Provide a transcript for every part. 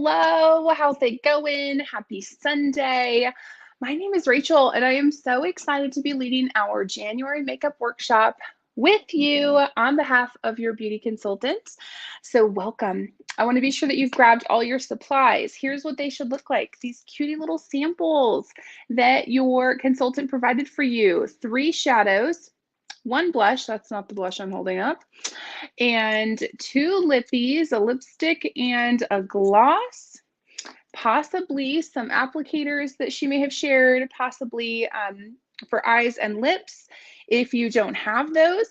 Hello, how's it going? Happy Sunday. My name is Rachel, and I am so excited to be leading our January makeup workshop with you on behalf of your beauty consultants. So, welcome. I want to be sure that you've grabbed all your supplies. Here's what they should look like, these cutie little samples that your consultant provided for you: 3 shadows, 1 blush, that's not the blush I'm holding up, and 2 lippies, a lipstick and a gloss, possibly some applicators that she may have shared, possibly for eyes and lips. If you don't have those,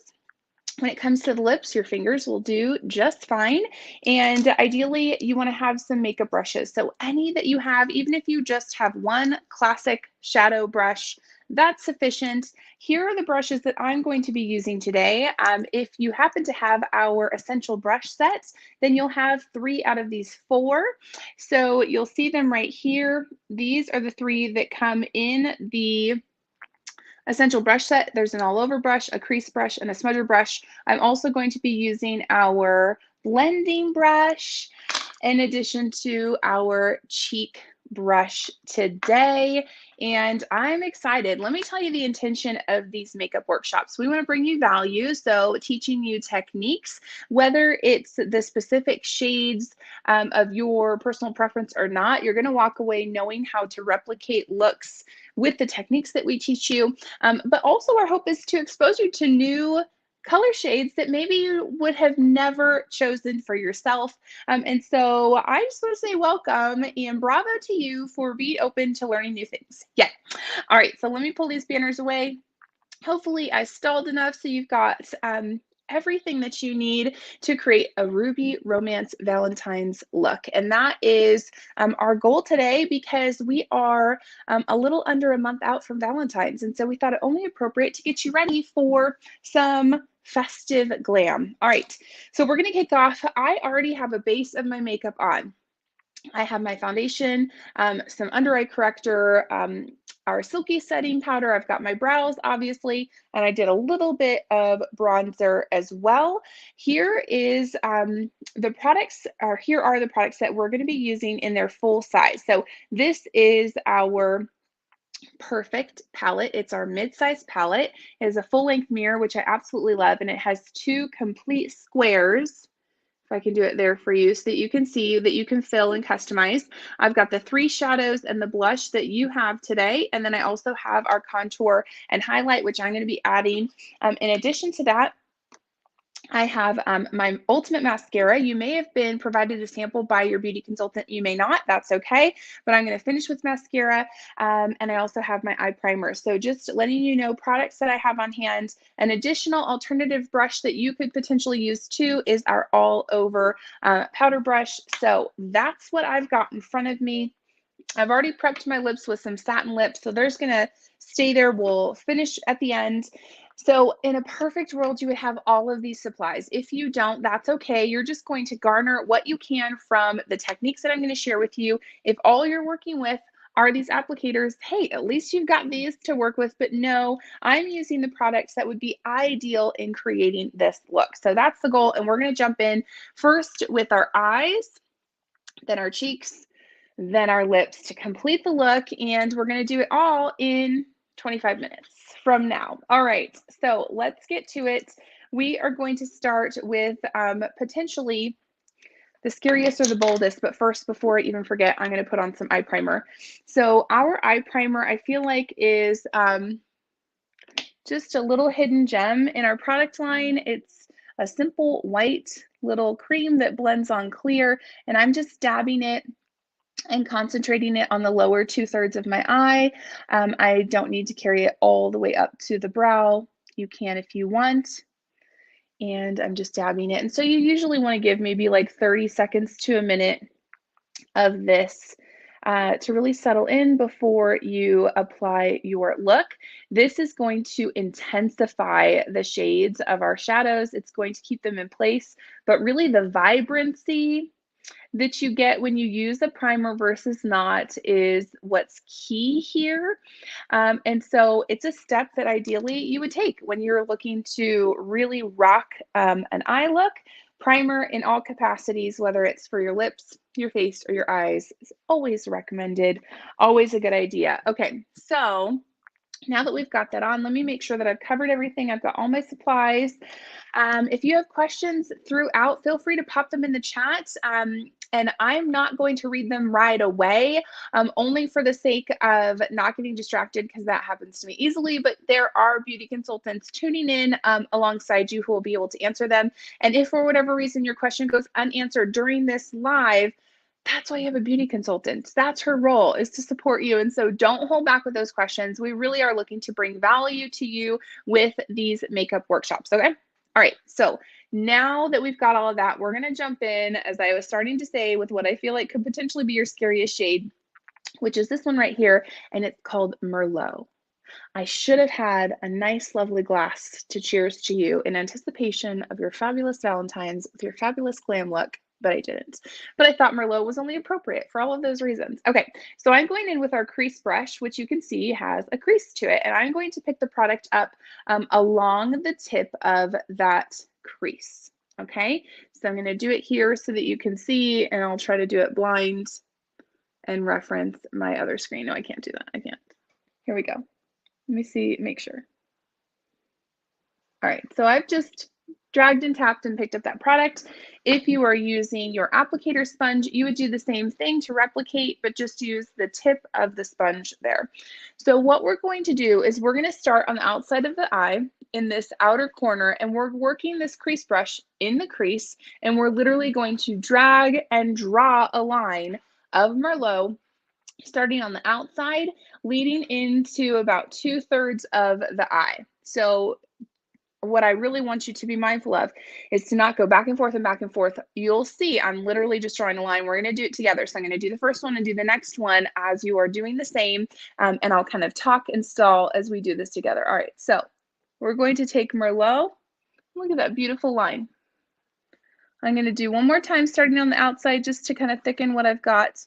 when it comes to the lips, your fingers will do just fine. And ideally, you want to have some makeup brushes. So any that you have, even if you just have one classic shadow brush, that's sufficient. Here are the brushes that I'm going to be using today. If you happen to have our essential brush sets, then you'll have 3 out of these 4. So you'll see them right here. These are the 3 that come in the essential brush set. There's an all over brush, a crease brush, and a smudger brush. I'm also going to be using our blending brush in addition to our cheek brush today, and I'm excited. Let me tell you the intention of these makeup workshops. We want to bring you value, so teaching you techniques, whether it's the specific shades of your personal preference or not. You're going to walk away knowing how to replicate looks with the techniques that we teach you, but also our hope is to expose you to new color shades that maybe you would have never chosen for yourself. And so I just want to say welcome and bravo to you for being open to learning new things. Yeah. All right, so let me pull these banners away. Hopefully I stalled enough so you've got everything that you need to create a Ruby Romance Valentine's look. And that is our goal today, because we are a little under a month out from Valentine's. And so we thought it only appropriate to get you ready for some festive glam. All right, so we're gonna kick off. I already have a base of my makeup on. I have my foundation, some under eye corrector, our silky setting powder. I've got my brows, obviously, and I did a little bit of bronzer as well. Here is the products, or here are the products that we're going to be using in their full size. So this is our Perfect palette. It's our mid-size palette. It is a full-length mirror, which I absolutely love, and it has 2 complete squares. If I can do it there for you so that you can see, that you can fill and customize. I've got the 3 shadows and the blush that you have today. And then I also have our contour and highlight, which I'm going to be adding. In addition to that, I have my ultimate mascara. You may have been provided a sample by your beauty consultant. You may not. That's okay. But I'm going to finish with mascara. And I also have my eye primer. So just letting you know products that I have on hand. An additional alternative brush that you could potentially use too is our all over powder brush. So that's what I've got in front of me. I've already prepped my lips with some satin lips, so there's going to stay there. We'll finish at the end. So in a perfect world, you would have all of these supplies. If you don't, that's okay. You're just going to garner what you can from the techniques that I'm going to share with you. If all you're working with are these applicators, hey, at least you've got these to work with. But no, I'm using the products that would be ideal in creating this look. So that's the goal. And we're going to jump in first with our eyes, then our cheeks, then our lips to complete the look. And we're going to do it all in 25 minutes from now. All right, so let's get to it. We are going to start with potentially the scariest or the boldest, but first, before I even forget, I'm going to put on some eye primer. So our eye primer, I feel like, is just a little hidden gem in our product line. It's a simple white little cream that blends on clear, and I'm just dabbing it and concentrating it on the lower 2/3 of my eye. I don't need to carry it all the way up to the brow. You can if you want. And I'm just dabbing it. And so you usually want to give maybe like 30 seconds to a minute of this to really settle in before you apply your look. This is going to intensify the shades of our shadows. It's going to keep them in place, but really the vibrancy that you get when you use a primer versus not is what's key here. And so it's a step that ideally you would take when you're looking to really rock an eye look. Primer in all capacities, whether it's for your lips, your face or your eyes is always recommended, always a good idea. Okay, so now that we've got that on, let me make sure that I've covered everything. I've got all my supplies. If you have questions throughout, feel free to pop them in the chat. And I'm not going to read them right away, only for the sake of not getting distracted, because that happens to me easily. But there are beauty consultants tuning in alongside you who will be able to answer them. And if for whatever reason your question goes unanswered during this live, that's why you have a beauty consultant. That's her role, is to support you. And so don't hold back with those questions. We really are looking to bring value to you with these makeup workshops. Okay. All right. So now that we've got all of that, we're going to jump in, as I was starting to say, with what I feel like could potentially be your scariest shade, which is this one right here. And it's called Merlot. I should have had a nice, lovely glass to cheers to you in anticipation of your fabulous Valentines with your fabulous glam look, but I didn't. But I thought Merlot was only appropriate for all of those reasons. Okay, so I'm going in with our crease brush, which you can see has a crease to it, and I'm going to pick the product up along the tip of that crease. Okay, so I'm going to do it here so that you can see, and I'll try to do it blind and reference my other screen. No, I can't do that. I can't. Here we go. Let me see, make sure. All right, so I've just dragged and tapped and picked up that product. If you are using your applicator sponge, you would do the same thing to replicate, but just use the tip of the sponge there. So what we're going to do is we're going to start on the outside of the eye in this outer corner, and we're working this crease brush in the crease, and we're literally going to drag and draw a line of Merlot starting on the outside, leading into about 2/3 of the eye. So what I really want you to be mindful of is to not go back and forth and back and forth. You'll see I'm literally just drawing a line. We're going to do it together. So I'm going to do the first one and do the next one as you are doing the same. And I'll kind of talk and stall as we do this together. All right, so we're going to take Merlot. Look at that beautiful line. I'm going to do one more time starting on the outside just to kind of thicken what I've got.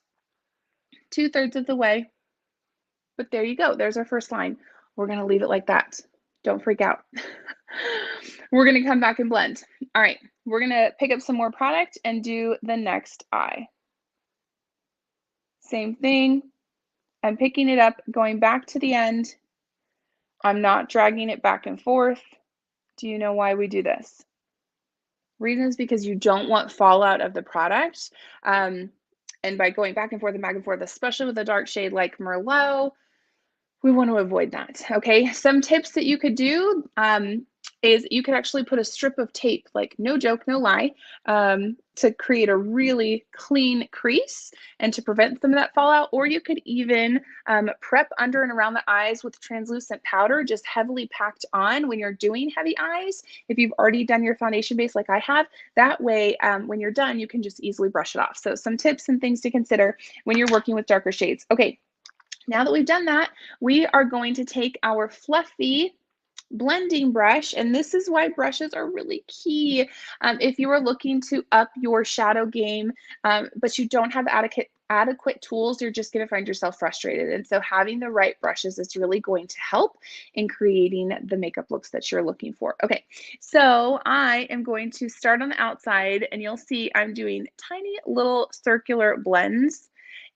2/3 of the way. But there you go. There's our first line. We're going to leave it like that. Don't freak out. We're going to come back and blend. All right. We're going to pick up some more product and do the next eye. Same thing. I'm picking it up, going back to the end. I'm not dragging it back and forth. Do you know why we do this? Reason is because you don't want fallout of the product. And by going back and forth, especially with a dark shade like Merlot, we want to avoid that. Okay, some tips that you could do is you could actually put a strip of tape, like no joke, no lie, to create a really clean crease and to prevent some of that fallout. Or you could even prep under and around the eyes with translucent powder, just heavily packed on when you're doing heavy eyes. If you've already done your foundation base like I have, that way when you're done, you can just easily brush it off. So some tips and things to consider when you're working with darker shades. Okay. Now that we've done that, we are going to take our fluffy blending brush, and this is why brushes are really key if you are looking to up your shadow game, but you don't have adequate tools, you're just going to find yourself frustrated. And so having the right brushes is really going to help in creating the makeup looks that you're looking for. Okay, so I am going to start on the outside, and you'll see I'm doing tiny little circular blends.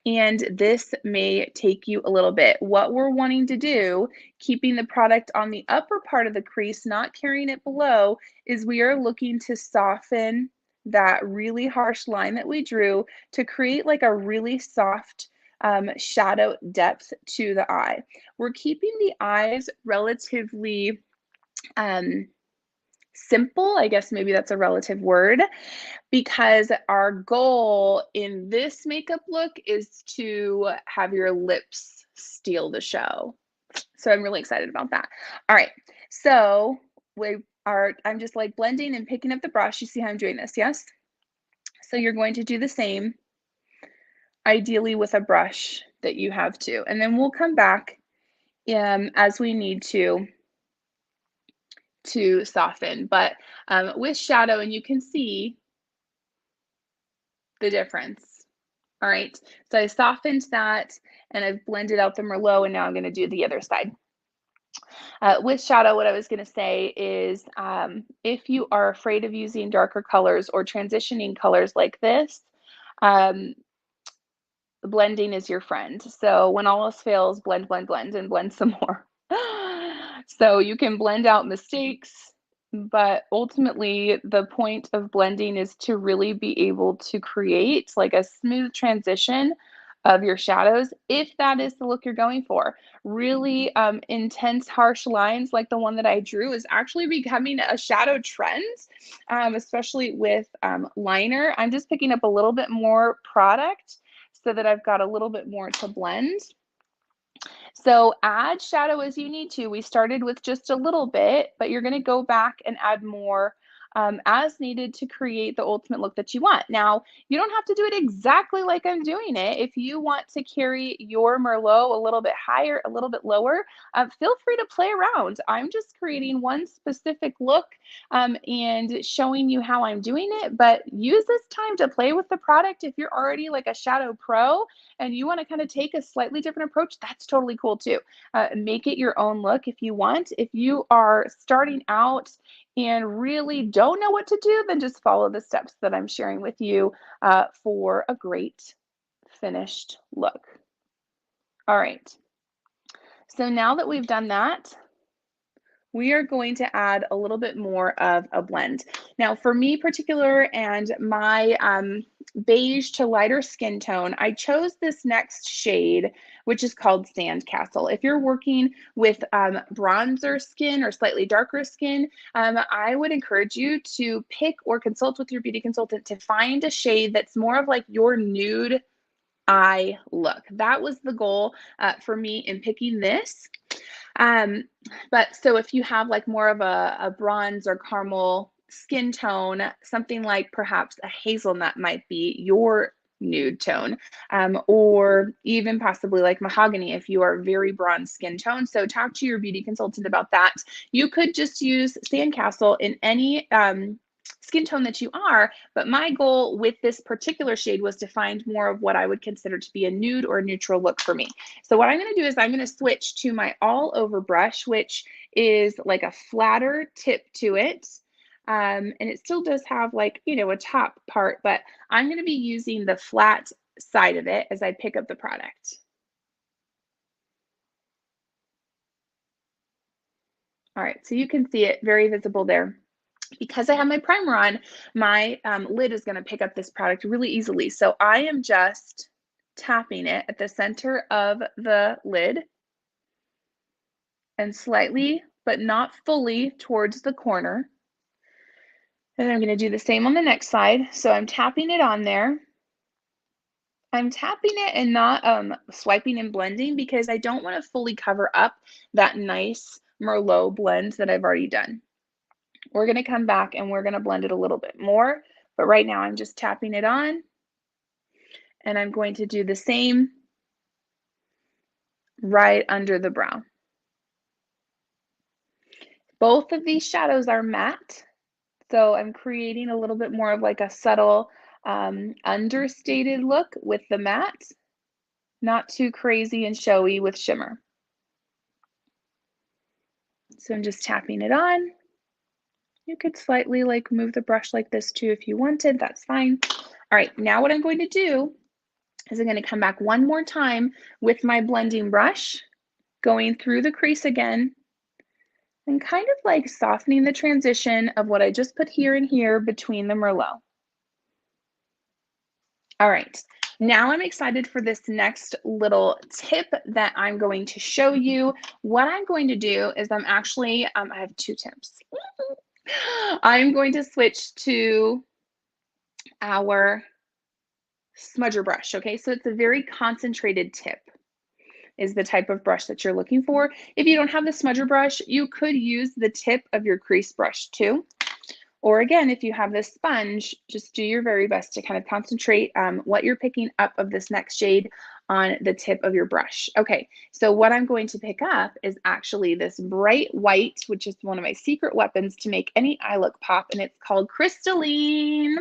And this may take you a little bit. What we're wanting to do, keeping the product on the upper part of the crease, not carrying it below, is we are looking to soften that really harsh line that we drew to create like a really soft shadow depth to the eye. We're keeping the eyes relatively simple, I guess maybe that's a relative word, because our goal in this makeup look is to have your lips steal the show. So I'm really excited about that. All right, so I'm just like blending and picking up the brush. You see how I'm doing this, yes? So you're going to do the same, ideally with a brush that you have too. And then we'll come back as we need to soften, but with shadow, and you can see the difference. All right, so I softened that and I've blended out the Merlot, and now I'm going to do the other side. With shadow, what I was going to say is if you are afraid of using darker colors or transitioning colors like this, Um, Blending is your friend. So when all else fails, blend, blend, blend, and blend some more. So you can blend out mistakes, but ultimately the point of blending is to really be able to create like a smooth transition of your shadows if that is the look you're going for. Really intense, harsh lines like the one that I drew is actually becoming a shadow trend, especially with liner. I'm just picking up a little bit more product so that I've got a little bit more to blend. So add shadow as you need to. We started with just a little bit, but you're going to go back and add more as needed to create the ultimate look that you want. Now, you don't have to do it exactly like I'm doing it. If you want to carry your Merlot a little bit higher, a little bit lower, feel free to play around. I'm just creating one specific look and showing you how I'm doing it, but use this time to play with the product. If you're already like a shadow pro and you want to kind of take a slightly different approach, that's totally cool too. Make it your own look if you want. If you are starting out and really don't know what to do, then just follow the steps that I'm sharing with you for a great finished look. All right. So now that we've done that, we are going to add a little bit more of a blend. Now, for me particular and my beige to lighter skin tone, I chose this next shade, which is called Sandcastle. If you're working with bronzer skin or slightly darker skin, I would encourage you to pick or consult with your beauty consultant to find a shade that's more of like your nude eye look. That was the goal for me in picking this. But so if you have like more of a bronze or caramel skin tone, something like perhaps a hazelnut might be your nude tone, or even possibly like mahogany if you are very bronze skin tone. So talk to your beauty consultant about that. You could just use Sandcastle in any skin tone that you are, but my goal with this particular shade was to find more of what I would consider to be a nude or neutral look for me. So what I'm going to do is I'm going to switch to my all over brush, which is like a flatter tip to it. And it still does have like, you know, a top part, but I'm going to be using the flat side of it as I pick up the product. All right, so you can see it very visible there. Because I have my primer on, my lid is going to pick up this product really easily. So I am just tapping it at the center of the lid and slightly, but not fully, towards the corner. And I'm going to do the same on the next side. So I'm tapping it on there. I'm tapping it and not swiping and blending because I don't want to fully cover up that nice Merlot blend that I've already done. We're going to come back and we're going to blend it a little bit more, but right now I'm just tapping it on, and I'm going to do the same right under the brow. Both of these shadows are matte, so I'm creating a little bit more of like a subtle understated look with the matte, not too crazy and showy with shimmer. So I'm just tapping it on. You could slightly like move the brush like this too if you wanted, that's fine. All right, now what I'm going to do is I'm going to come back one more time with my blending brush, going through the crease again, and kind of like softening the transition of what I just put here and here between the Merlot. All right, now I'm excited for this next little tip that I'm going to show you. What I'm going to do is I'm actually, I have two tips. I'm going to switch to our smudger brush, okay? So it's a very concentrated tip is the type of brush that you're looking for. If you don't have the smudger brush, you could use the tip of your crease brush too. Or again, if you have this sponge, just do your very best to kind of concentrate what you're picking up of this next shade on the tip of your brush. Okay, so what I'm going to pick up is actually this bright white, which is one of my secret weapons to make any eye look pop, and it's called Crystalline.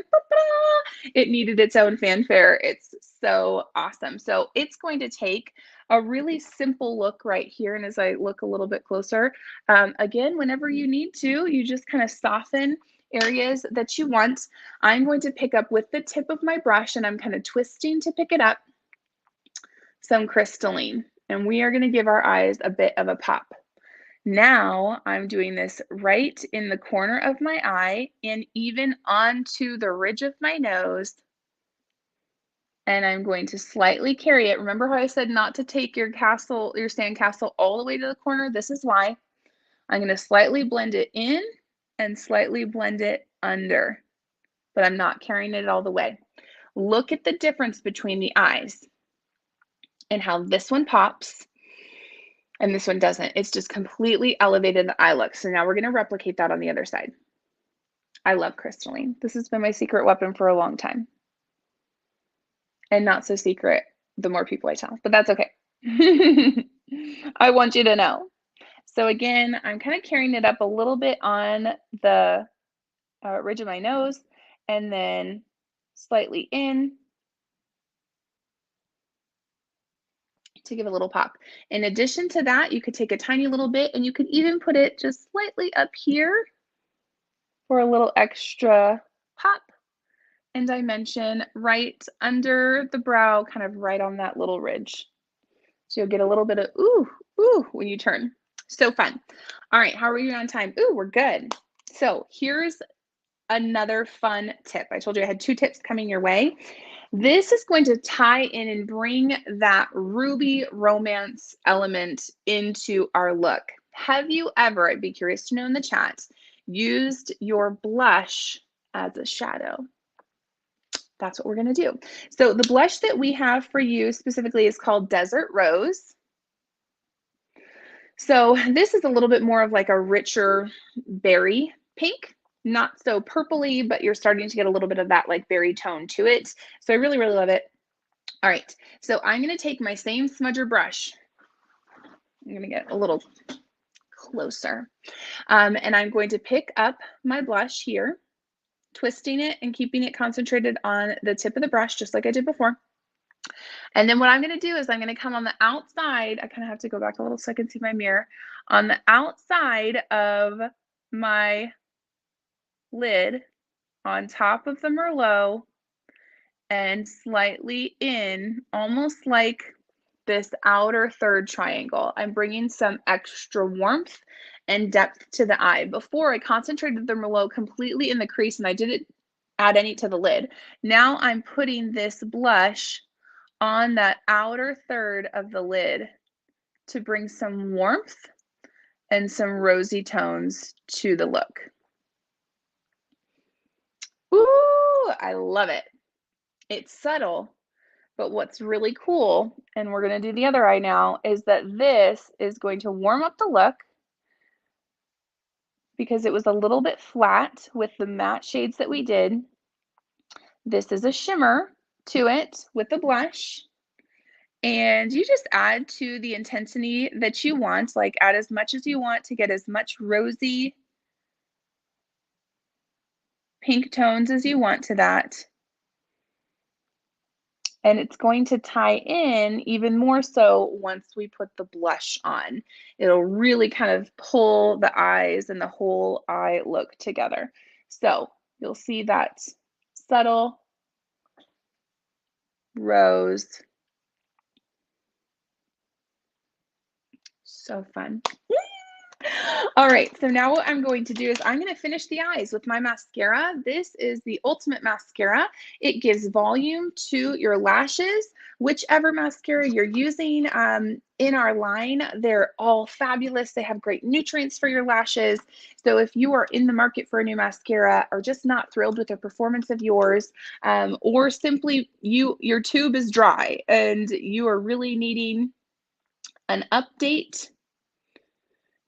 It needed its own fanfare. It's so awesome. So it's going to take a really simple look right here, and as I look a little bit closer, again, whenever you need to, you just kind of soften areas that you want, I'm going to pick up with the tip of my brush, and I'm kind of twisting to pick it up, some crystalline. And we are going to give our eyes a bit of a pop. Now I'm doing this right in the corner of my eye and even onto the ridge of my nose. And I'm going to slightly carry it. Remember how I said not to take your sandcastle all the way to the corner? This is why. I'm going to slightly blend it in and slightly blend it under, but I'm not carrying it all the way. Look at the difference between the eyes and how this one pops and this one doesn't. It's just completely elevated the eye look. So now we're going to replicate that on the other side. I love crystalline. This has been my secret weapon for a long time. And not so secret the more people I tell, but that's okay. I want you to know. So again, I'm kind of carrying it up a little bit on the ridge of my nose and then slightly in to give a little pop. In addition to that, you could take a tiny little bit and you could even put it just slightly up here for a little extra pop and dimension right under the brow, kind of right on that little ridge. So you'll get a little bit of ooh, ooh when you turn. So fun. All right, how are we on time? Ooh, we're good. So here's another fun tip. I told you I had 2 tips coming your way. This is going to tie in and bring that ruby romance element into our look. Have you ever, I'd be curious to know in the chat, used your blush as a shadow? That's what we're going to do. So the blush that we have for you specifically is called Desert Rose. So this is a little bit more of like a richer berry pink, not so purpley, but you're starting to get a little bit of that like berry tone to it. So I really, really love it. All right, so I'm going to take my same smudger brush. I'm going to get a little closer. And I'm going to pick up my blush here, twisting it and keeping it concentrated on the tip of the brush, just like I did before. And then what I'm going to do is I'm going to come on the outside. I kind of have to go back a little so I can see my mirror. On the outside of my lid, on top of the Merlot, and slightly in, almost like this outer third triangle. I'm bringing some extra warmth and depth to the eye. Before, I concentrated the Merlot completely in the crease and I didn't add any to the lid. Now I'm putting this blush on that outer third of the lid to bring some warmth and some rosy tones to the look. Ooh, I love it. It's subtle, but what's really cool, and we're going to do the other eye now, is that this is going to warm up the look because it was a little bit flat with the matte shades that we did. This is a shimmer to it with the blush. And you just add to the intensity that you want, like add as much as you want to get as much rosy pink tones as you want to that. And it's going to tie in even more so once we put the blush on. It'll really kind of pull the eyes and the whole eye look together. So you'll see that subtle rose. So fun. All right, so now what I'm going to do is I'm going to finish the eyes with my mascara. This is the Ultimate Mascara. It gives volume to your lashes. Whichever mascara you're using in our line, they're all fabulous. They have great nutrients for your lashes. So if you are in the market for a new mascara or just not thrilled with the performance of yours, or simply your tube is dry and you are really needing an update,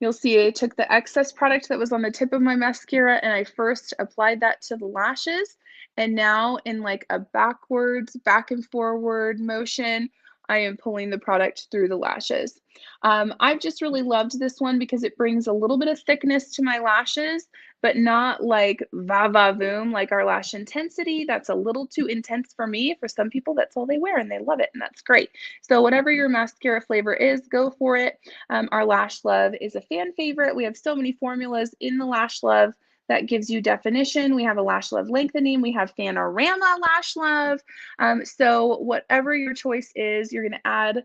you'll see I took the excess product that was on the tip of my mascara and I first applied that to the lashes. And now in like a backwards, back and forward motion, I am pulling the product through the lashes. I've just really loved this one because it brings a little bit of thickness to my lashes, but not like va-va-voom, like our lash intensity. That's a little too intense for me. For some people, that's all they wear and they love it, and that's great. So whatever your mascara flavor is, go for it. Our Lash Love is a fan favorite. We have so many formulas in the Lash Love that gives you definition. We have a Lash Love lengthening. We have Panorama Lash Love. So whatever your choice is, you're going to add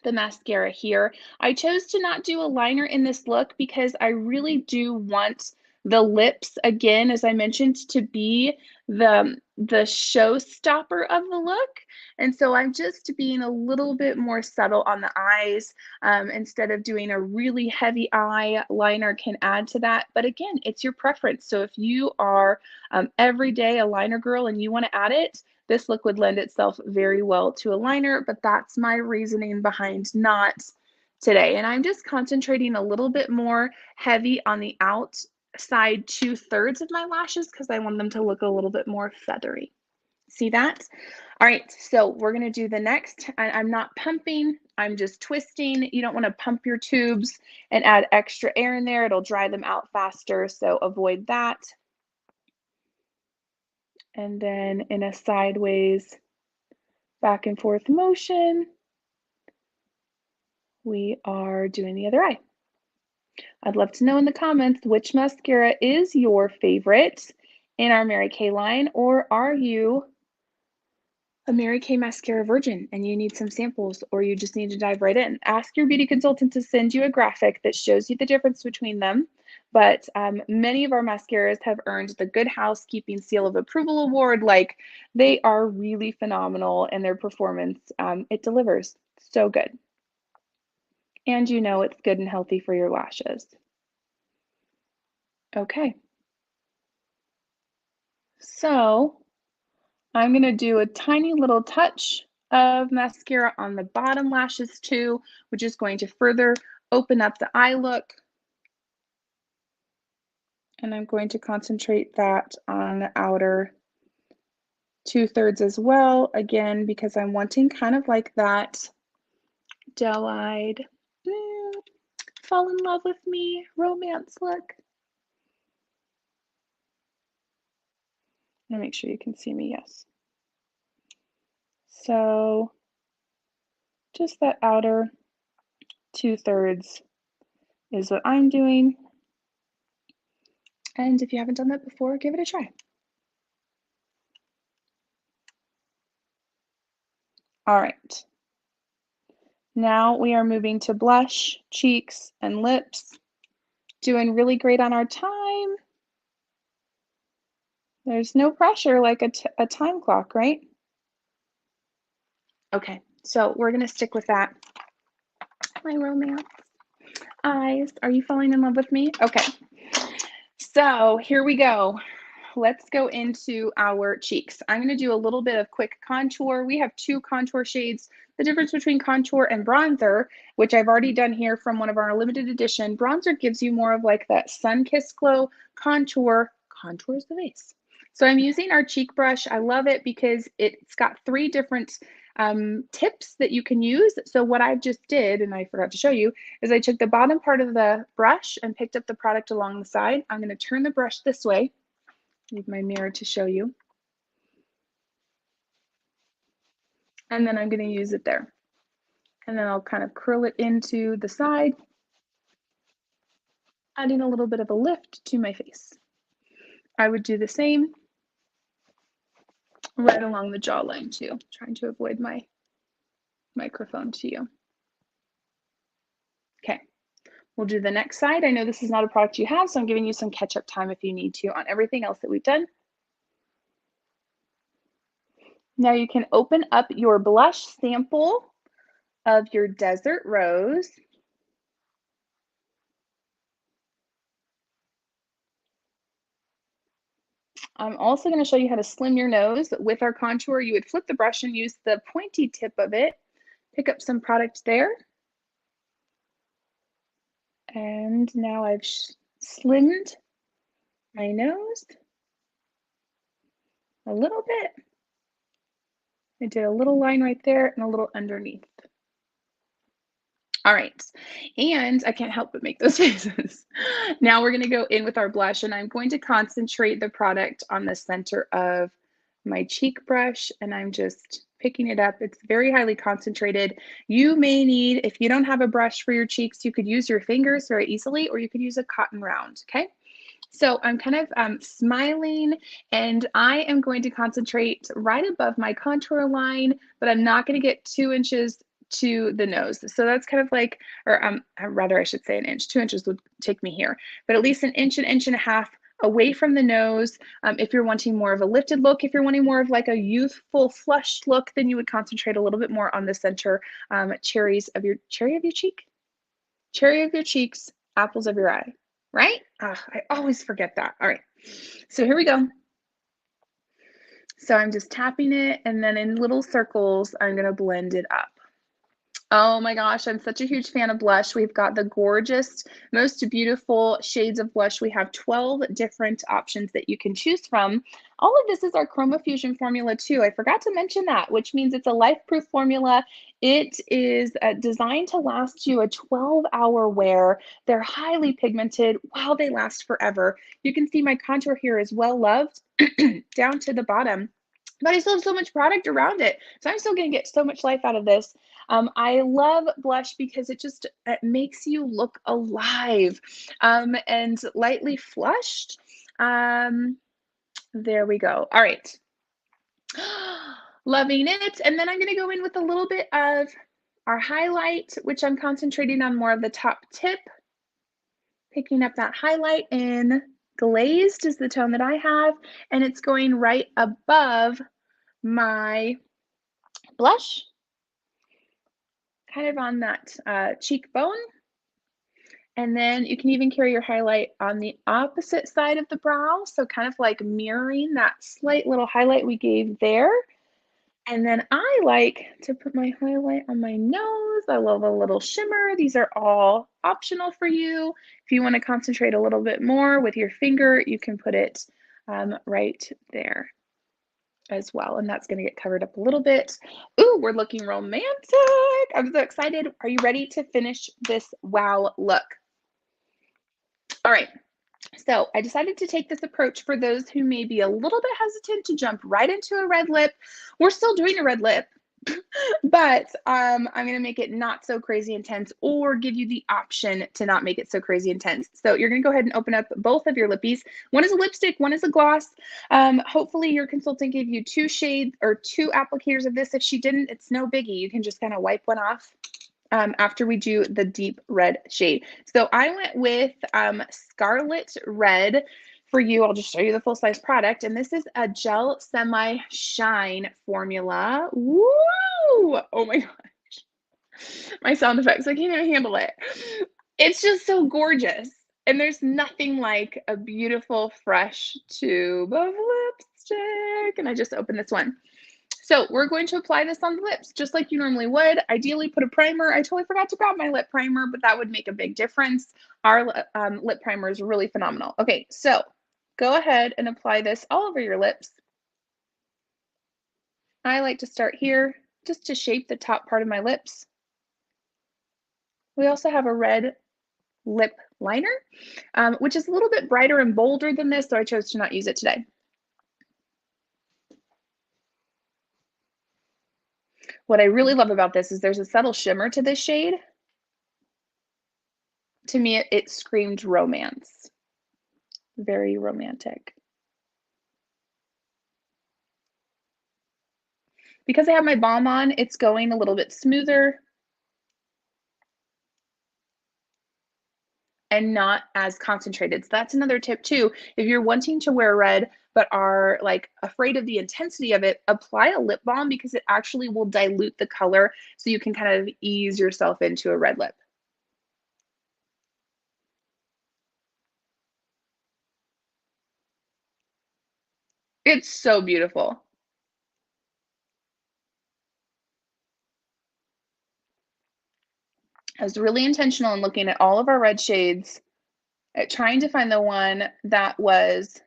the mascara here. I chose to not do a liner in this look because I really do want the lips, again, as I mentioned, to be the showstopper of the look. And so I'm just being a little bit more subtle on the eyes instead of doing a really heavy eye liner can add to that. But again, it's your preference. So if you are everyday a liner girl and you want to add it, this look would lend itself very well to a liner, but that's my reasoning behind not today. And I'm just concentrating a little bit more heavy on the outside 2/3 of my lashes because I want them to look a little bit more feathery. See that? All right, so we're gonna do the next. I'm not pumping, I'm just twisting. You don't wanna pump your tubes and add extra air in there. It'll dry them out faster, so avoid that. And then in a sideways back and forth motion, we are doing the other eye. I'd love to know in the comments which mascara is your favorite in our Mary Kay line, or are you a Mary Kay mascara virgin and you need some samples, or you just need to dive right in. Ask your beauty consultant to send you a graphic that shows you the difference between them. But many of our mascaras have earned the Good Housekeeping Seal of Approval Award. Like, they are really phenomenal in their performance. It delivers so good. And you know it's good and healthy for your lashes. Okay. So I'm going to do a tiny little touch of mascara on the bottom lashes too, which is going to further open up the eye look. And I'm going to concentrate that on the outer 2/3 as well, again, because I'm wanting kind of like that doe-eyed, fall in love with me romance look. Let me make sure you can see me, yes. So just that outer 2/3 is what I'm doing. And if you haven't done that before, give it a try. All right. Now we are moving to blush, cheeks, and lips. Doing really great on our time. There's no pressure like a time clock, right? Okay, so we're gonna stick with that. My romance eyes. Are you falling in love with me? Okay. So here we go. Let's go into our cheeks. I'm going to do a little bit of quick contour. We have 2 contour shades. The difference between contour and bronzer, which I've already done here from one of our limited edition, bronzer gives you more of like that sun-kissed glow. Contours the face. So I'm using our cheek brush. I love it because it's got 3 different tips that you can use. So what I just did, and I forgot to show you, is I took the bottom part of the brush and picked up the product along the side. I'm going to turn the brush this way. Use my mirror to show you. And then I'm going to use it there. And then I'll kind of curl it into the side, adding a little bit of a lift to my face. I would do the same right along the jawline too, trying to avoid my microphone to you. Okay, we'll do the next side. I know this is not a product you have, so I'm giving you some catch-up time if you need to on everything else that we've done. Now you can open up your blush sample of your Desert Rose. I'm also going to show you how to slim your nose with our contour. You would flip the brush and use the pointy tip of it. Pick up some product there. And now I've slimmed my nose a little bit. I did a little line right there and a little underneath. All right, and I can't help but make those faces. Now we're gonna go in with our blush, and I'm going to concentrate the product on the center of my cheek brush, and I'm just picking it up. It's very highly concentrated. You may need, if you don't have a brush for your cheeks, you could use your fingers very easily, or you could use a cotton round, okay? So I'm kind of smiling, and I am going to concentrate right above my contour line, but I'm not going to get 2 inches to the nose. So that's kind of like, or rather, I should say an inch. 2 inches would take me here, but at least an inch and a half away from the nose. If you're wanting more of a lifted look, if you're wanting more of like a youthful, flushed look, then you would concentrate a little bit more on the center cherry of your cheek, cherry of your cheeks, apples of your eye, right? I always forget that. All right. So here we go. So I'm just tapping it, and then in little circles, I'm going to blend it up. Oh my gosh, I'm such a huge fan of blush. We've got the gorgeous, most beautiful shades of blush. We have 12 different options that you can choose from. All of this is our Chroma Fusion formula too. I forgot to mention that, which means it's a life-proof formula. It is designed to last you a 12-hour wear. They're highly pigmented. Wow, they last forever. You can see my contour here is well loved down to the bottom, but I still have so much product around it. So I'm still going to get so much life out of this. I love blush because it makes you look alive and lightly flushed. There we go. All right. Loving it. And then I'm going to go in with a little bit of our highlight, which I'm concentrating on more of the top tip. Picking up that highlight in Glazed is the tone that I have, and it's going right above my blush, kind of on that cheekbone. And then you can even carry your highlight on the opposite side of the brow. So kind of like mirroring that slight little highlight we gave there. And then I like to put my highlight on my nose. I love a little shimmer. These are all optional for you. If you want to concentrate a little bit more with your finger, you can put it right there as well. And that's going to get covered up a little bit. Ooh, we're looking romantic. I'm so excited. Are you ready to finish this wow look? All right. So I decided to take this approach for those who may be a little bit hesitant to jump right into a red lip. We're still doing a red lip, but I'm going to make it not so crazy intense, or give you the option to not make it so crazy intense. So you're going to go ahead and open up both of your lippies. One is a lipstick, one is a gloss. Hopefully your consultant gave you 2 shades or 2 applicators of this. If she didn't, it's no biggie. You can just kind of wipe one off after we do the deep red shade. So I went with Scarlet Red. For you, I'll just show you the full size product. And this is a gel semi shine formula. Woo! Oh my gosh. My sound effects, I can't even handle it. It's just so gorgeous. And there's nothing like a beautiful fresh tube of lipstick. And I just opened this one. So we're going to apply this on the lips just like you normally would. Ideally, put a primer. I totally forgot to grab my lip primer, but that would make a big difference. Our lip primer is really phenomenal. Okay, so go ahead and apply this all over your lips. I like to start here just to shape the top part of my lips. We also have a red lip liner, which is a little bit brighter and bolder than this, so I chose to not use it today. What I really love about this is there's a subtle shimmer to this shade. To me, it screamed romance. Very romantic. Because I have my balm on, it's going a little bit smoother and not as concentrated. So that's another tip too. If you're wanting to wear red but are like afraid of the intensity of it, apply a lip balm because it actually will dilute the color so you can kind of ease yourself into a red lip. It's so beautiful. I was really intentional in looking at all of our red shades, at trying to find the one that was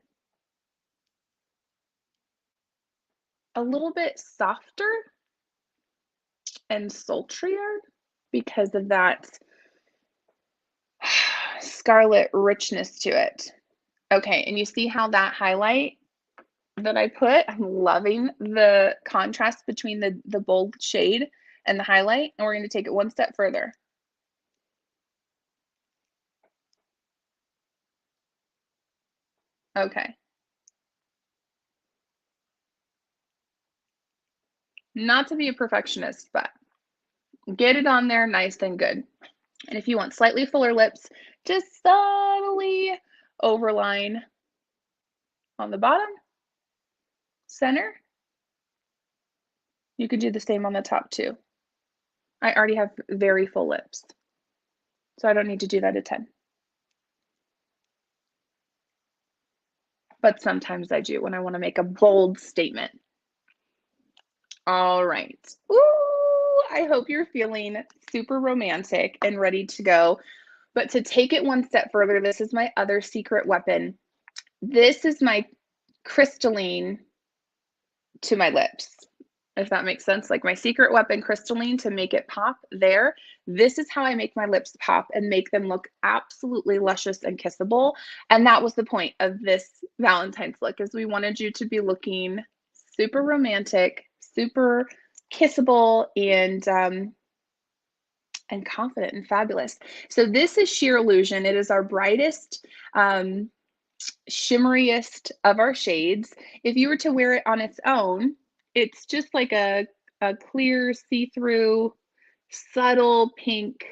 a little bit softer and sultrier because of that scarlet richness to it. Okay, and you see how that highlight that I put, I'm loving the contrast between the bold shade and the highlight, and we're going to take it one step further. Okay. Not to be a perfectionist, but get it on there nice and good. And if you want slightly fuller lips, just subtly overline on the bottom, center. You could do the same on the top too. I already have very full lips, so I don't need to do that a 10. But sometimes I do when I want to make a bold statement. All right. Ooh, I hope you're feeling super romantic and ready to go. But to take it one step further, this is my other secret weapon. This is my crystalline to my lips, if that makes sense. Like my secret weapon, crystalline, to make it pop there. This is how I make my lips pop and make them look absolutely luscious and kissable. And that was the point of this Valentine's look, is we wanted you to be looking super romantic, super kissable, and confident and fabulous. So this is Sheer Illusion. It is our brightest, shimmeriest of our shades. If you were to wear it on its own, it's just like a clear, see-through, subtle pink,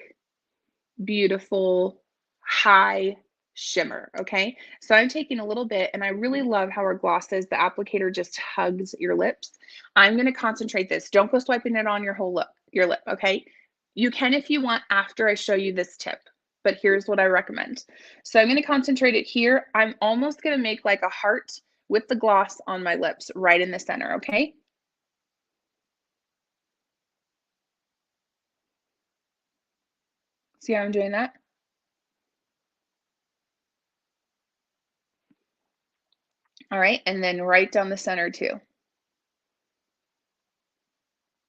beautiful, high shimmer, okay? So I'm taking a little bit, and I really love how our gloss is. The applicator just hugs your lips. I'm gonna concentrate this. Don't go swiping it on your whole lip, okay? You can if you want after I show you this tip, but here's what I recommend. So I'm gonna concentrate it here. I'm almost gonna make like a heart with the gloss on my lips right in the center, okay? See how I'm doing that? All right, and then right down the center too,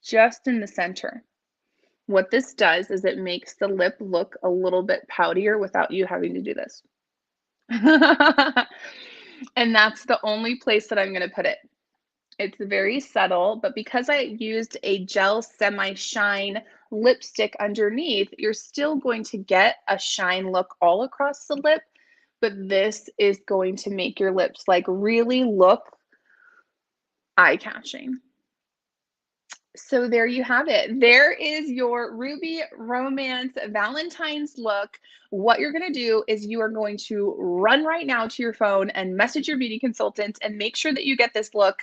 just in the center. What this does is it makes the lip look a little bit poutier without you having to do this. And that's the only place that I'm gonna put it. It's very subtle, but because I used a gel semi-shine lipstick underneath, you're still going to get a shine look all across the lip, but this is going to make your lips like really look eye-catching. So there you have it. There is your Ruby Romance Valentine's look. What you're going to do is you are going to run right now to your phone and message your beauty consultant and make sure that you get this look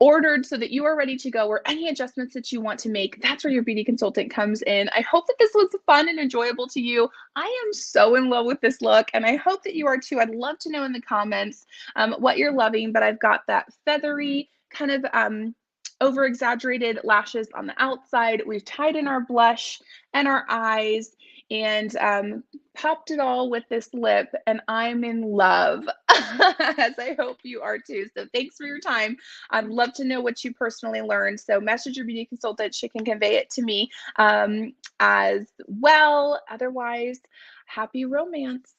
ordered so that you are ready to go, or any adjustments that you want to make. That's where your beauty consultant comes in. I hope that this was fun and enjoyable to you. I am so in love with this look, and I hope that you are too. I'd love to know in the comments what you're loving, but I've got that feathery kind of over exaggerated lashes on the outside. We've tied in our blush and our eyes, and popped it all with this lip, and I'm in love, as I hope you are too. So thanks for your time. I'd love to know what you personally learned. So message your beauty consultant. She can convey it to me as well. Otherwise, happy romance.